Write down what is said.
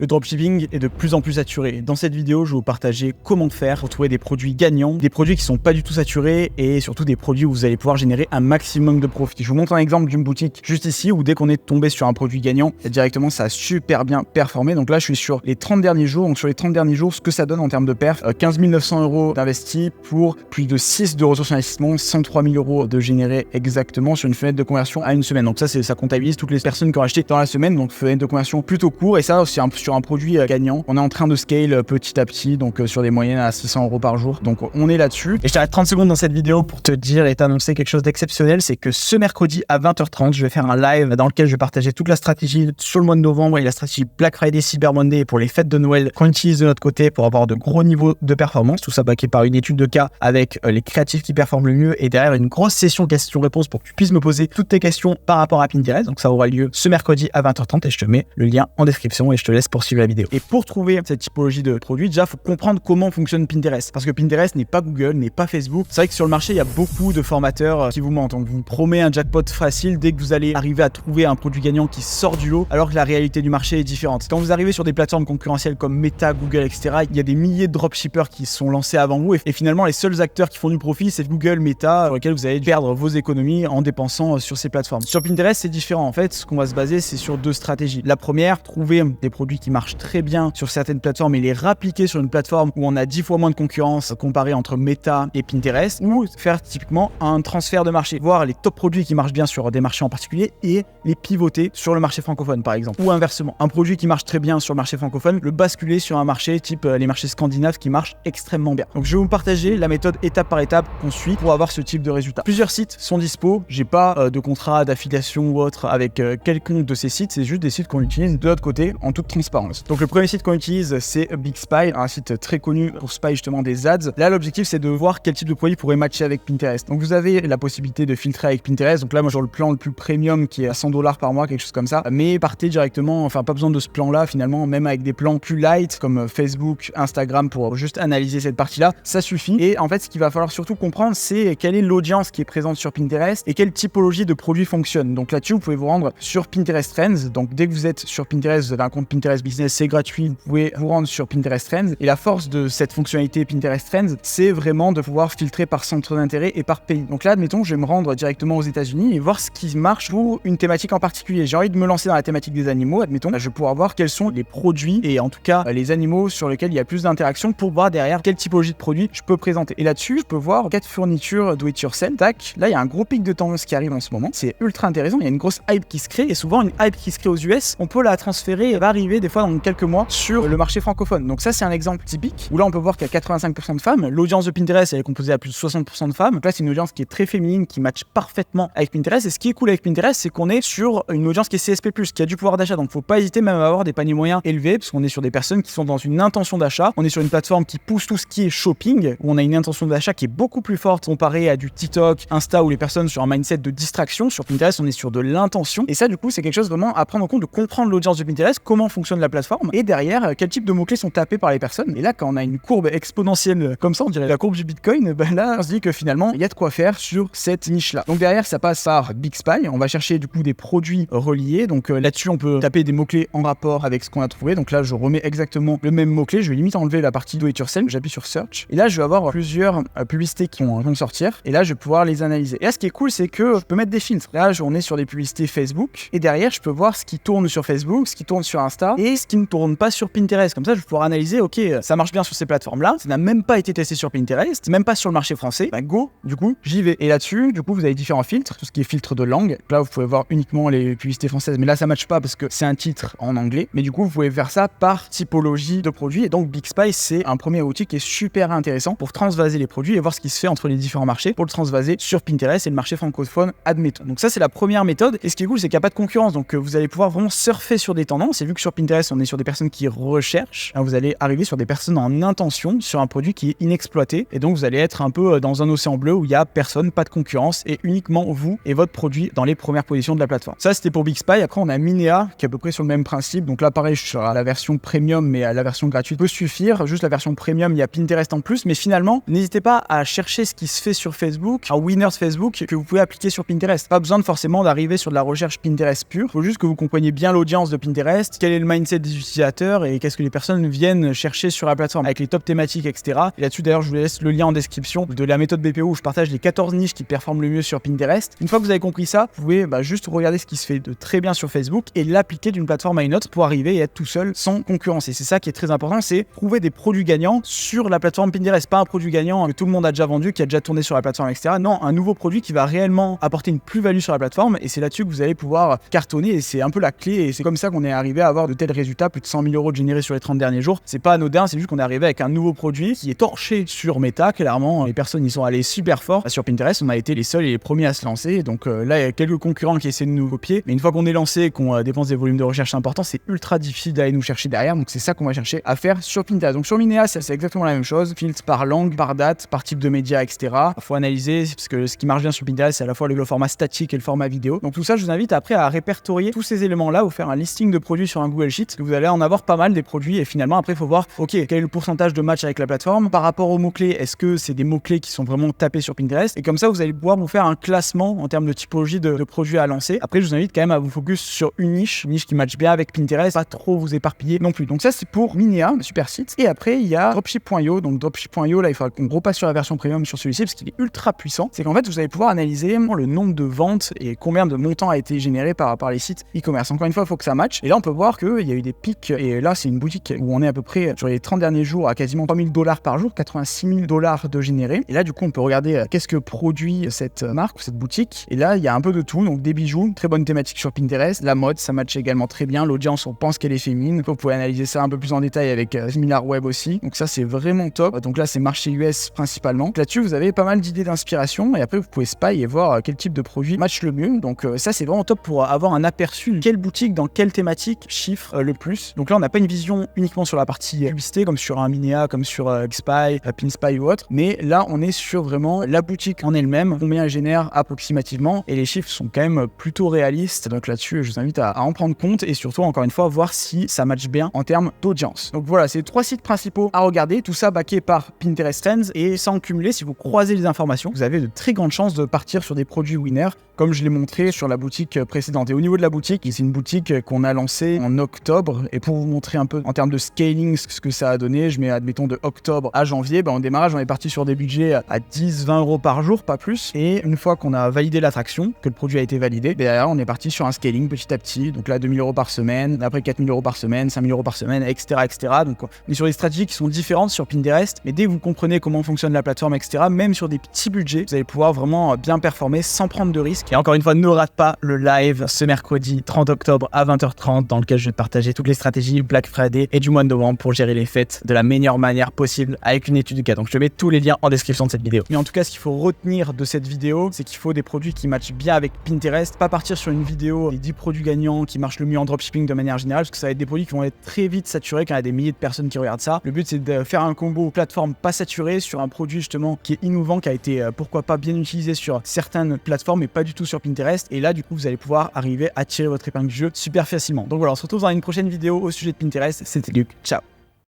Le dropshipping est de plus en plus saturé. Dans cette vidéo, je vais vous partager comment faire pour trouver des produits gagnants, des produits qui ne sont pas du tout saturés et surtout des produits où vous allez pouvoir générer un maximum de profit. Je vous montre un exemple d'une boutique juste ici où dès qu'on est tombé sur un produit gagnant, directement ça a super bien performé. Donc là, je suis sur les 30 derniers jours. Donc sur les 30 derniers jours, ce que ça donne en termes de perf, 15 900 € d'investis pour plus de 6 de ressources sur investissement, 103 000 € de générés exactement sur une fenêtre de conversion à une semaine. Donc ça comptabilise toutes les personnes qui ont acheté dans la semaine. Donc fenêtre de conversion plutôt court et ça c'est sur un produit gagnant. On est en train de scale petit à petit, donc sur des moyennes à 600 € par jour. Donc on est là-dessus. Et je t'arrête 30 secondes dans cette vidéo pour te dire et t'annoncer quelque chose d'exceptionnel. C'est que ce mercredi à 20h30, je vais faire un live dans lequel je vais partager toute la stratégie sur le mois de novembre et la stratégie Black Friday, Cyber Monday pour les fêtes de Noël qu'on utilise de notre côté pour avoir de gros niveaux de performance. Tout ça backé par une étude de cas avec les créatifs qui performent le mieux et derrière une grosse session questions-réponses pour que tu puisses me poser toutes tes questions par rapport à Pinterest. Donc ça aura lieu ce mercredi à 20h30 et je te mets le lien en description et je te laisse poursuivre la vidéo. Et pour trouver cette typologie de produits, déjà, il faut comprendre comment fonctionne Pinterest. Parce que Pinterest n'est pas Google, n'est pas Facebook. C'est vrai que sur le marché, il y a beaucoup de formateurs qui vous mentent. On vous promet un jackpot facile dès que vous allez arriver à trouver un produit gagnant qui sort du lot, alors que la réalité du marché est différente. Quand vous arrivez sur des plateformes concurrentielles comme Meta, Google, etc., il y a des milliers de dropshippers qui sont lancés avant vous. Et finalement, les seuls acteurs qui font du profit, c'est Google, Meta, sur lesquels vous allez perdre vos économies en dépensant sur ces plateformes. Sur Pinterest, c'est différent. En fait, ce qu'on va se baser, c'est sur deux stratégies. La première, trouver des produits qui marchent très bien sur certaines plateformes et les réappliquer sur une plateforme où on a 10 fois moins de concurrence comparé entre Meta et Pinterest, ou faire typiquement un transfert de marché, voir les top produits qui marchent bien sur des marchés en particulier et les pivoter sur le marché francophone par exemple, ou inversement, un produit qui marche très bien sur le marché francophone, le basculer sur un marché type les marchés scandinaves qui marchent extrêmement bien. Donc je vais vous partager la méthode étape par étape qu'on suit pour avoir ce type de résultat. Plusieurs sites sont dispo, j'ai pas de contrat d'affiliation ou autre avec quelconque de ces sites, c'est juste des sites qu'on utilise de notre côté en toute transparence. Donc le premier site qu'on utilise c'est BigSpy, un site très connu pour spy justement des ads. Là l'objectif c'est de voir quel type de produit pourrait matcher avec Pinterest. Donc vous avez la possibilité de filtrer avec Pinterest. Donc là moi j'ai le plan le plus premium qui est à 100 $ par mois, quelque chose comme ça. Mais partez directement, enfin pas besoin de ce plan là finalement, même avec des plans plus light comme Facebook, Instagram pour juste analyser cette partie là, ça suffit. Et en fait ce qu'il va falloir surtout comprendre c'est quelle est l'audience qui est présente sur Pinterest et quelle typologie de produits fonctionne. Donc là-dessus vous pouvez vous rendre sur Pinterest Trends. Donc dès que vous êtes sur Pinterest, vous avez un compte Pinterest Business, c'est gratuit, vous pouvez vous rendre sur Pinterest Trends. Et la force de cette fonctionnalité Pinterest Trends, c'est vraiment de pouvoir filtrer par centre d'intérêt et par pays. Donc là, admettons, je vais me rendre directement aux États-Unis et voir ce qui marche pour une thématique en particulier. J'ai envie de me lancer dans la thématique des animaux, admettons, là, je vais pouvoir voir quels sont les produits et en tout cas les animaux sur lesquels il y a plus d'interaction pour voir derrière quelle typologie de produits je peux présenter. Et là-dessus, je peux voir 4 fournitures do it yourself. Tac, là, il y a un gros pic de tendance qui arrive en ce moment. C'est ultra intéressant. Il y a une grosse hype qui se crée et souvent une hype qui se crée aux US, on peut la transférer et va arriver des fois dans quelques mois sur le marché francophone. Donc ça, c'est un exemple typique où là, on peut voir qu'il y a 85% de femmes. L'audience de Pinterest, elle est composée à plus de 60% de femmes. Donc là, c'est une audience qui est très féminine, qui matche parfaitement avec Pinterest. Et ce qui est cool avec Pinterest, c'est qu'on est sur une audience qui est CSP+, qui a du pouvoir d'achat. Donc faut pas hésiter même à avoir des paniers moyens élevés parce qu'on est sur des personnes qui sont dans une intention d'achat. On est sur une plateforme qui pousse tout ce qui est shopping, où on a une intention d'achat qui est beaucoup plus forte comparée à du TikTok, Insta, où les personnes sont sur un mindset de distraction. Sur Pinterest, on est sur de l'intention. Et ça, du coup, c'est quelque chose vraiment à prendre en compte, de comprendre l'audience de Pinterest, comment fonctionne la plateforme et derrière, quel type de mots-clés sont tapés par les personnes. Et là, quand on a une courbe exponentielle comme ça, on dirait la courbe du Bitcoin, ben là, on se dit que finalement, il y a de quoi faire sur cette niche-là. Donc derrière, ça passe par BigSpy. On va chercher du coup des produits reliés. Donc là-dessus, on peut taper des mots-clés en rapport avec ce qu'on a trouvé. Donc là, je remets exactement le même mot-clé. Je vais limite enlever la partie do it yourself. J'appuie sur Search. Et là, je vais avoir plusieurs publicités qui vont sortir. Et là, je vais pouvoir les analyser. Et là, ce qui est cool, c'est que je peux mettre des filtres. Là, on est sur des publicités Facebook. Et derrière, je peux voir ce qui tourne sur Facebook, ce qui tourne sur Insta et ce qui ne tourne pas sur Pinterest. Comme ça, je vais pouvoir analyser, ok, ça marche bien sur ces plateformes-là, ça n'a même pas été testé sur Pinterest, même pas sur le marché français, bah go, du coup, j'y vais. Et là-dessus, du coup, vous avez différents filtres, tout ce qui est filtre de langue. Là, vous pouvez voir uniquement les publicités françaises, mais là, ça matche pas parce que c'est un titre en anglais. Mais du coup, vous pouvez faire ça par typologie de produits. Et donc, BigSpy, c'est un premier outil qui est super intéressant pour transvaser les produits et voir ce qui se fait entre les différents marchés pour le transvaser sur Pinterest et le marché francophone, admettons. Donc ça, c'est la première méthode. Et ce qui est cool, c'est qu'il n'y a pas de concurrence. Donc, vous allez pouvoir vraiment surfer sur des tendances. Et vu que sur Pinterest, on est sur des personnes qui recherchent, vous allez arriver sur des personnes en intention sur un produit qui est inexploité. Et donc, vous allez être un peu dans un océan bleu où il n'y a personne, pas de concurrence et uniquement vous et votre produit dans les premières positions de la plateforme. Ça, c'était pour BigSpy. Après, on a Minea qui est à peu près sur le même principe. Donc là, pareil, je suis à la version premium, mais à la version gratuite peut suffire. Juste la version premium, il y a Pinterest en plus. Mais finalement, n'hésitez pas à chercher ce qui se fait sur Facebook, un winners Facebook que vous pouvez appliquer sur Pinterest. Pas besoin forcément d'arriver sur de la recherche Pinterest pure. Il faut juste que vous compreniez bien l'audience de Pinterest, quel est le mindset mindset des utilisateurs et qu'est-ce que les personnes viennent chercher sur la plateforme avec les top thématiques, etc. Et là-dessus, d'ailleurs, je vous laisse le lien en description de la méthode BPO où je partage les 14 niches qui performent le mieux sur Pinterest. Une fois que vous avez compris ça, vous pouvez juste regarder ce qui se fait de très bien sur Facebook et l'appliquer d'une plateforme à une autre pour arriver et être tout seul sans concurrence. Et c'est ça qui est très important, c'est trouver des produits gagnants sur la plateforme Pinterest. Pas un produit gagnant que tout le monde a déjà vendu, qui a déjà tourné sur la plateforme, etc. Non, un nouveau produit qui va réellement apporter une plus-value sur la plateforme et c'est là-dessus que vous allez pouvoir cartonner et c'est un peu la clé et c'est comme ça qu'on est arrivé à avoir de tels résultats, plus de 100 000 € de générés sur les 30 derniers jours. C'est pas anodin, c'est juste qu'on est arrivé avec un nouveau produit qui est torché sur Meta. Clairement, les personnes y sont allées super fort. Sur Pinterest, on a été les seuls et les premiers à se lancer. Donc là, il y a quelques concurrents qui essaient de nous copier. Mais une fois qu'on est lancé et qu'on dépense des volumes de recherche importants, c'est ultra difficile d'aller nous chercher derrière. Donc c'est ça qu'on va chercher à faire sur Pinterest. Donc sur Minea, c'est exactement la même chose. Filtre par langue, par date, par type de média, etc. Il faut analyser parce que ce qui marche bien sur Pinterest, c'est à la fois le format statique et le format vidéo. Donc tout ça, je vous invite après à répertorier tous ces éléments-là ou faire un listing de produits sur un Google Sheet. Vous allez en avoir pas mal des produits et finalement après il faut voir ok quel est le pourcentage de match avec la plateforme par rapport aux mots-clés. Est-ce que c'est des mots-clés qui sont vraiment tapés sur Pinterest? Et comme ça vous allez pouvoir vous faire un classement en termes de typologie de produits à lancer. Après je vous invite quand même à vous focus sur une niche qui match bien avec Pinterest, pas trop vous éparpiller non plus. Donc ça c'est pour Minea, le super site. Et après il y a Dropship.io. Donc Dropship.io là il faudra qu'on repasse sur la version premium sur celui-ci parce qu'il est ultra puissant. C'est qu'en fait vous allez pouvoir analyser le nombre de ventes et combien de montants a été généré par les sites e-commerce. Encore une fois il faut que ça matche. Et là on peut voir qu'il y a eu des pics et là c'est une boutique où on est à peu près sur les 30 derniers jours à quasiment 3 000 $ par jour, 86 000 $ de générés. Et là du coup on peut regarder qu'est-ce que produit cette marque ou cette boutique. Et là il y a un peu de tout, donc des bijoux, très bonne thématique sur Pinterest, la mode ça match également très bien, l'audience on pense qu'elle est féminine. Vous pouvez analyser ça un peu plus en détail avec SimilarWeb aussi. Donc ça c'est vraiment top. Donc là c'est marché US principalement. Là-dessus vous avez pas mal d'idées d'inspiration et après vous pouvez spy et voir quel type de produit match le mieux. Donc ça c'est vraiment top pour avoir un aperçu de quelle boutique dans quelle thématique chiffre le plus. Donc là on n'a pas une vision uniquement sur la partie publicité comme sur un Minea, comme sur Xspy, Pinspy ou autre, mais là on est sur vraiment la boutique en elle-même, combien elle génère approximativement et les chiffres sont quand même plutôt réalistes. Donc là-dessus je vous invite à en prendre compte et surtout encore une fois voir si ça match bien en termes d'audience. Donc voilà, c'est 3 sites principaux à regarder, tout ça backé par Pinterest Trends et sans cumuler, si vous croisez les informations, vous avez de très grandes chances de partir sur des produits winners comme je l'ai montré sur la boutique précédente. Et au niveau de la boutique, c'est une boutique qu'on a lancée en octobre et pour vous montrer un peu en termes de scaling ce que ça a donné, je mets admettons de octobre à janvier, en démarrage on est parti sur des budgets à 10-20 € par jour, pas plus. Et une fois qu'on a validé l'attraction, que le produit a été validé, derrière on est parti sur un scaling petit à petit. Donc là 2 000 € par semaine, après 4 000 € par semaine, 5 000 € par semaine, etc., etc. Donc on est sur des stratégies qui sont différentes sur Pinterest, mais dès que vous comprenez comment fonctionne la plateforme, etc., même sur des petits budgets, vous allez pouvoir vraiment bien performer sans prendre de risques. Et encore une fois, ne rate pas le live ce mercredi 30 octobre à 20h30 dans lequel je vais te partager toutes les stratégies Black Friday et du mois de novembre pour gérer les fêtes de la meilleure manière possible avec une étude de cas. Donc je te mets tous les liens en description de cette vidéo. Mais en tout cas, ce qu'il faut retenir de cette vidéo, c'est qu'il faut des produits qui matchent bien avec Pinterest, pas partir sur une vidéo des 10 produits gagnants qui marchent le mieux en dropshipping de manière générale, parce que ça va être des produits qui vont être très vite saturés quand il y a des milliers de personnes qui regardent ça. Le but c'est de faire un combo plateforme pas saturé sur un produit justement qui est innovant, qui a été pourquoi pas bien utilisé sur certaines plateformes et pas du tout sur Pinterest. Et là du coup vous allez pouvoir arriver à tirer votre épingle du jeu super facilement. Donc voilà, on se retrouve dans une prochaine vidéo au sujet de Pinterest. C'était Luc, ciao.